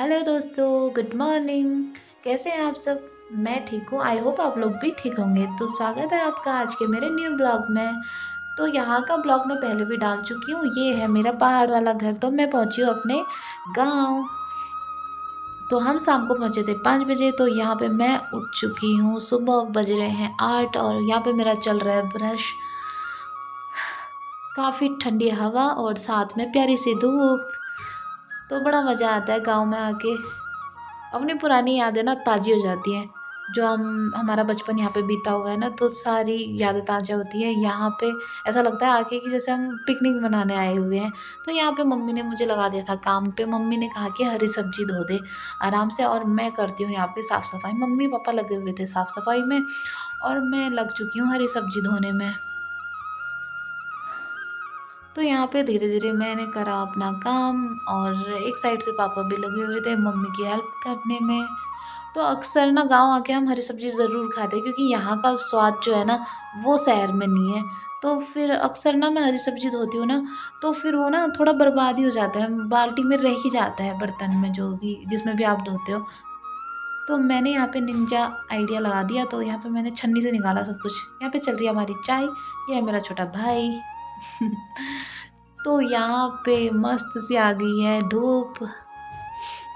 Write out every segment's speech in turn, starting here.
Hello दोस्तों, good morning. कैसे हैं आप सब? मैं ठीक हूँ। आई होप आप लोग भी ठीक होंगे। तो स्वागत है आपका आज के मेरे न्यू ब्लॉग में। तो यहाँ का ब्लॉग मैं पहले भी डाल चुकी हूँ। ये है मेरा पहाड़ वाला घर। तो मैं पहुँची हूँ अपने गांव। तो हम शाम को पहुँचे थे 5 बजे। तो यहाँ पे मैं उठ चुकी हूँ। सुबह बज रहे हैं 8 और यहाँ पे मेरा चल रहा है ब्रश। काफ़ी ठंडी हवा और साथ में प्यारी सी धूप। तो बड़ा मज़ा आता है गांव में आके। अपनी पुरानी यादें ना ताज़ी हो जाती हैं। जो हमारा बचपन यहाँ पे बीता हुआ है ना, तो सारी यादें ताज़ा होती हैं यहाँ पे। ऐसा लगता है आके कि जैसे हम पिकनिक मनाने आए हुए हैं। तो यहाँ पे मम्मी ने मुझे लगा दिया था काम पे। मम्मी ने कहा कि हरी सब्जी धो दे आराम से, और मैं करती हूँ यहाँ पे साफ़ सफाई। मम्मी पापा लगे हुए थे साफ़ सफाई में और मैं लग चुकी हूँ हरी सब्जी धोने में। तो यहाँ पे धीरे धीरे मैंने करा अपना काम और एक साइड से पापा भी लगे हुए थे मम्मी की हेल्प करने में। तो अक्सर ना गांव आके हम हरी सब्जी ज़रूर खाते हैं, क्योंकि यहाँ का स्वाद जो है ना वो शहर में नहीं है। तो फिर अक्सर ना मैं हरी सब्जी धोती हूँ ना, तो फिर वो ना थोड़ा बर्बाद ही हो जाता है, बाल्टी में रह ही जाता है, बर्तन में जो भी जिसमें भी आप धोते हो। तो मैंने यहाँ पे निंजा आइडिया लगा दिया। तो यहाँ पे मैंने छन्नी से निकाला सब कुछ। यहाँ पे चल रही है हमारी चाय। ये है मेरा छोटा भाई। तो यहाँ पे मस्त सी आ गई है धूप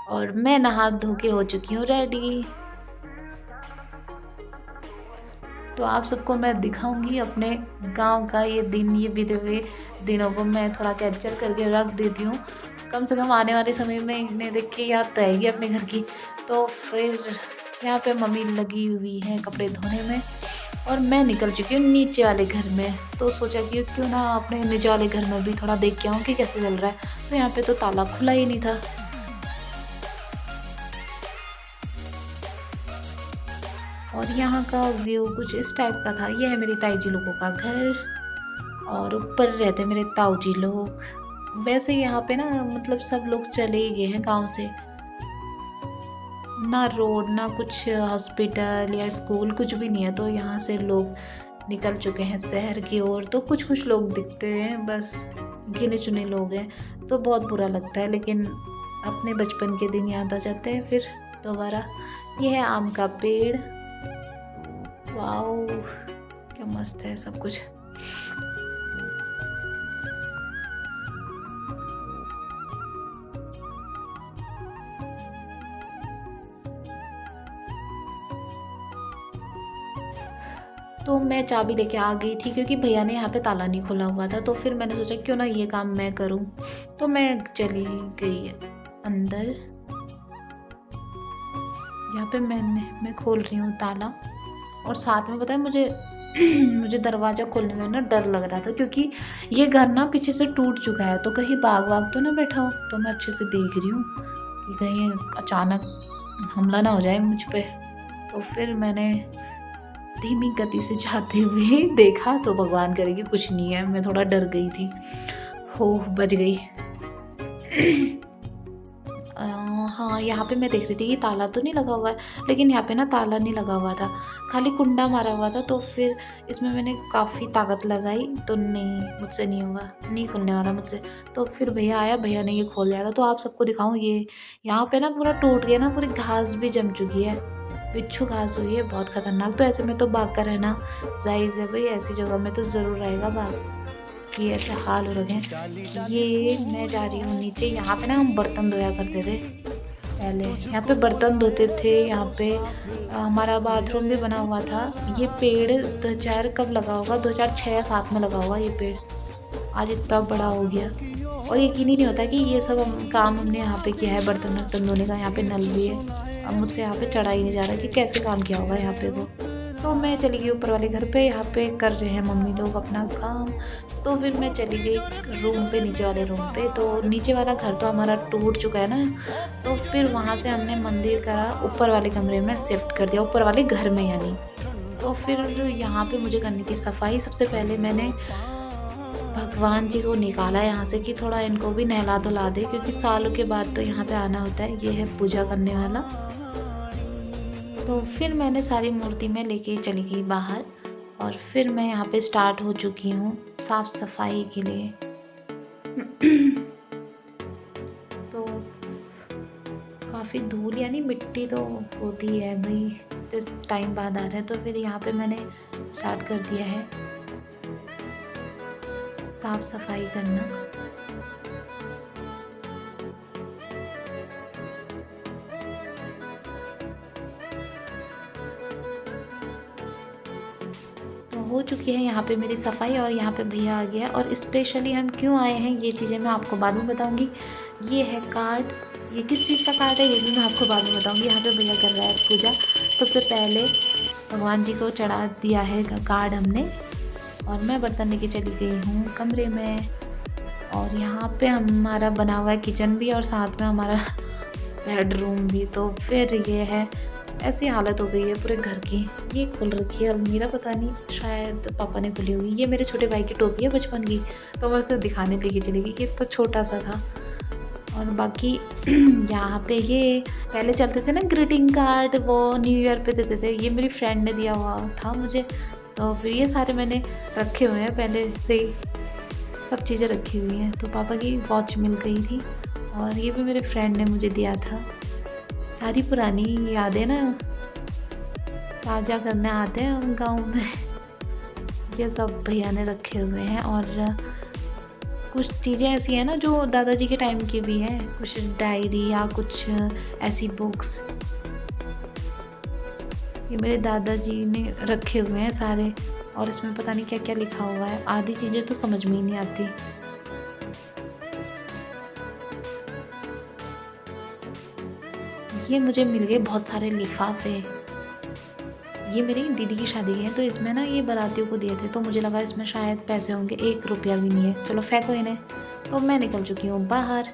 और मैं नहा धो के हो चुकी हूँ रेडी। तो आप सबको मैं दिखाऊंगी अपने गांव का ये दिन। ये बीते हुए दिनों को मैं थोड़ा कैप्चर करके रख देती हूँ। कम से कम आने वाले समय में इन्हें देख के याद तो आएगी अपने घर की। तो फिर यहाँ पे मम्मी लगी हुई है कपड़े धोने में और मैं निकल चुकी हूँ नीचे वाले घर में। तो सोचा कि क्यों ना अपने नीचे वाले घर में भी थोड़ा देख के आऊँ कि कैसे चल रहा है। तो यहाँ पे तो ताला खुला ही नहीं था। और यहाँ का व्यू कुछ इस टाइप का था। यह है मेरी ताई जी लोगों का घर और ऊपर रहते मेरे ताऊ जी लोग। वैसे यहाँ पे ना मतलब सब लोग चले ही गए हैं गांव से। ना रोड ना कुछ हॉस्पिटल या स्कूल कुछ भी नहीं है। तो यहाँ से लोग निकल चुके हैं शहर की ओर। तो कुछ कुछ लोग दिखते हैं, बस गिने चुने लोग हैं। तो बहुत बुरा लगता है, लेकिन अपने बचपन के दिन याद आ जाते हैं फिर दोबारा। यह है आम का पेड़। वाओ, क्या मस्त है सब कुछ। तो मैं चाबी लेके आ गई थी, क्योंकि भैया ने यहाँ पे ताला नहीं खोला हुआ था। तो फिर मैंने सोचा क्यों ना ये काम मैं करूँ। तो मैं चली गई अंदर। यहाँ पे मैं खोल रही हूँ ताला। और साथ में पता है मुझे मुझे दरवाज़ा खोलने में ना डर लग रहा था, क्योंकि ये घर ना पीछे से टूट चुका है। तो कहीं बाग वाग तो ना बैठा हो। तो मैं अच्छे से देख रही हूँ कि कहीं अचानक हमला ना हो जाए मुझ पे। तो फिर मैंने धीमी गति से जाते हुए देखा। तो भगवान करे कि कुछ नहीं है। मैं थोड़ा डर गई थी। हो बच गई। हाँ, यहाँ पे मैं देख रही थी कि ताला तो नहीं लगा हुआ है, लेकिन यहाँ पे ना ताला नहीं लगा हुआ था, खाली कुंडा मारा हुआ था। तो फिर इसमें मैंने काफ़ी ताकत लगाई तो नहीं, मुझसे नहीं हुआ, नहीं खुलने वाला मुझसे। तो फिर भैया आया, भैया ने ये खोल दिया था। तो आप सबको दिखाऊं, ये यहाँ पे ना पूरा टूट गया ना, पूरी घास भी जम चुकी है, बिच्छू घास हुई है, बहुत खतरनाक। तो ऐसे में तो भाग कर रहना जायज़ है भाई। ऐसी जगह में तो ज़रूर रहेगा भाग। कि ऐसे हाल हो रखे हैं। ये मैं जा रही हूँ नीचे। यहाँ पे ना हम बर्तन धोया करते थे पहले। यहाँ पे बर्तन धोते थे। यहाँ पे हमारा बाथरूम भी बना हुआ था। ये पेड़ 2000 कब लगा होगा, 2006 या 7 में लगा होगा ये पेड़। आज इतना बड़ा हो गया और यकीन ही नहीं होता कि ये सब काम हमने यहाँ पे किया है। बर्तन वर्तन धोने का यहाँ पे नल भी है। अब मुझसे यहाँ पे चढ़ा ही नहीं जा रहा कि कैसे काम किया होगा यहाँ पे को। तो मैं चली गई ऊपर वाले घर पे। यहाँ पे कर रहे हैं मम्मी लोग अपना काम। तो फिर मैं चली गई रूम पे, नीचे वाले रूम पे। तो नीचे वाला घर तो हमारा टूट चुका है ना। तो फिर वहाँ से हमने मंदिर करा, ऊपर वाले कमरे में शिफ्ट कर दिया, ऊपर वाले घर में यानी। तो फिर यहाँ पे मुझे करनी थी सफाई। सबसे पहले मैंने भगवान जी को निकाला यहाँ से कि थोड़ा इनको भी नहला धुला दे, क्योंकि सालों के बाद तो यहाँ पे आना होता है। ये है पूजा करने वाला। तो फिर मैंने सारी मूर्ति में लेके चली गई बाहर और फिर मैं यहाँ पे स्टार्ट हो चुकी हूँ साफ सफाई के लिए। तो काफ़ी धूल यानी मिट्टी तो होती है भाई, इस टाइम बाद आ रहा है, तो फिर यहाँ पे मैंने स्टार्ट कर दिया है साफ सफाई करना। तो हो चुकी है यहाँ पे मेरी सफाई और यहाँ पे भैया आ गया। और स्पेशली हम क्यों आए हैं ये चीज़ें मैं आपको बाद में बताऊँगी। ये है कार्ड, ये किस चीज़ का कार्ड है ये भी मैं आपको बाद में बताऊँगी। यहाँ पे भैया कर रहा है पूजा। सबसे पहले भगवान जी को चढ़ा दिया है कार्ड हमने, और मैं बर्तन लेके चली गई हूँ कमरे में। और यहाँ पे हमारा बना हुआ है किचन भी और साथ में हमारा बेडरूम भी। तो फिर ये है, ऐसी हालत हो गई है पूरे घर की। ये खुल रखी है अलमीरा, पता नहीं शायद पापा ने खुली होगी। ये मेरे छोटे भाई की टोपी है बचपन की, तो मैं उसे दिखाने लेके चली गई। ये तो छोटा सा था। और बाकी यहाँ पे ये पहले चलते थे ना ग्रीटिंग कार्ड, वो न्यू ईयर पे देते थे। ये मेरी फ्रेंड ने दिया हुआ था मुझे, तो फिर ये सारे मैंने रखे हुए हैं पहले से ही, सब चीज़ें रखी हुई हैं। तो पापा की वॉच मिल गई थी और ये भी मेरे फ्रेंड ने मुझे दिया था। सारी पुरानी यादें ना ताज़ा करने आते हैं हम गाँव में। ये सब भैया ने रखे हुए हैं। और कुछ चीज़ें ऐसी हैं ना जो दादाजी के टाइम की भी हैं, कुछ डायरी या कुछ ऐसी बुक्स, ये मेरे दादाजी ने रखे हुए हैं सारे। और इसमें पता नहीं क्या क्या लिखा हुआ है, आधी चीज़ें तो समझ में ही नहीं आती। ये मुझे मिल गए बहुत सारे लिफाफे। ये मेरी दीदी की शादी है, तो इसमें ना ये बारातियों को दिए थे, तो मुझे लगा इसमें शायद पैसे होंगे। 1 रुपया भी नहीं है, चलो फेंको इन्हें। तो मैं निकल चुकी हूँ बाहर।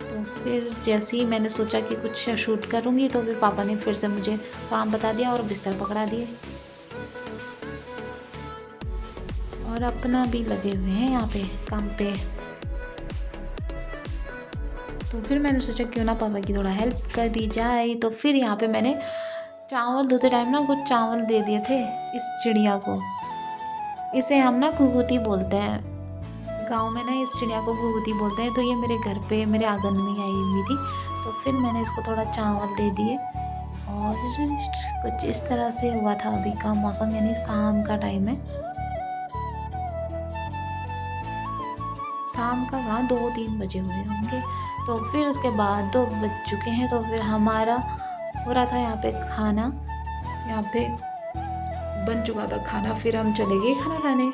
तो फिर जैसे ही मैंने सोचा कि कुछ शूट करूँगी, तो फिर पापा ने फिर से मुझे काम बता दिया और बिस्तर पकड़ा दिए। और अपना भी लगे हुए हैं यहाँ पे काम पे। तो फिर मैंने सोचा क्यों ना पापा की थोड़ा हेल्प कर दी जाए। तो फिर यहाँ पे मैंने चावल धोते टाइम ना कुछ चावल दे दिए थे इस चिड़िया को। इसे हम ना घुघुती बोलते हैं गांव में, ना इस चिड़िया को घुघुती बोलते हैं। तो ये मेरे घर पे मेरे आंगन में आई हुई थी, तो फिर मैंने इसको थोड़ा चावल दे दिए। और कुछ इस तरह से हुआ था। अभी का मौसम यानी शाम का टाइम है, शाम का वहाँ 2-3 बजे हुए होंगे। तो फिर उसके बाद 2 बज चुके हैं। तो फिर हमारा हो रहा था यहाँ पे खाना, यहाँ पे बन चुका था खाना। फिर हम चले गए खाना खाने।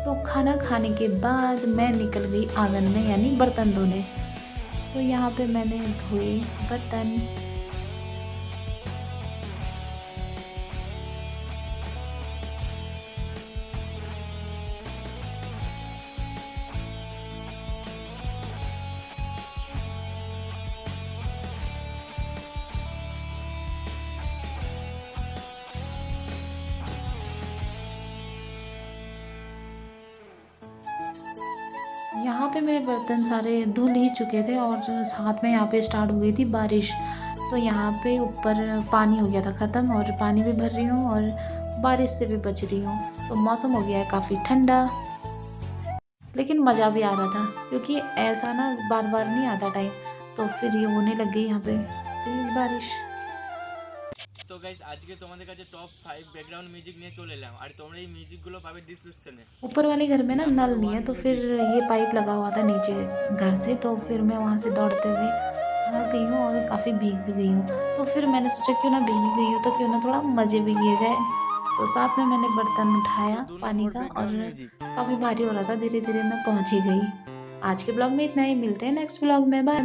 तो खाना खाने के बाद मैं निकल गई आंगन में यानी बर्तन धोने। तो यहाँ पे मैंने धोए बर्तन। यहाँ पे मेरे बर्तन सारे धुल ही चुके थे और साथ में यहाँ पे स्टार्ट हो गई थी बारिश। तो यहाँ पे ऊपर पानी हो गया था ख़त्म, और पानी भी भर रही हूँ और बारिश से भी बच रही हूँ। तो मौसम हो गया है काफ़ी ठंडा, लेकिन मज़ा भी आ रहा था क्योंकि ऐसा ना बार बार नहीं आता टाइम। तो फिर ये होने लग गई यहाँ पे तेज बारिश। তো গাইস আজকে তোমাদের কাছে টপ 5 ব্যাকগ্রাউন্ড মিউজিক নিয়ে চলে এলাম, আর তোমরা এই মিউজিকগুলো পাবে ডিসক্রিপশনে। ऊपर वाले घर में ना नल नहीं है, तो फिर ये पाइप लगा हुआ था नीचे घर से। तो फिर मैं वहाँ से दौड़ते हुए आ गई हूँ और काफ़ी भीग भी गई हूँ। तो फिर मैंने सोचा क्यों ना भीगी गई हूँ तो क्यों ना थोड़ा मज़े भी किए जाए। तो साथ में मैंने बर्तन उठाया पानी का, और काफ़ी भारी हो रहा था। धीरे धीरे मैं पहुँच ही गई। आज के ब्लॉग में इतना ही, मिलते हैं नेक्स्ट ब्लॉग में, बाय।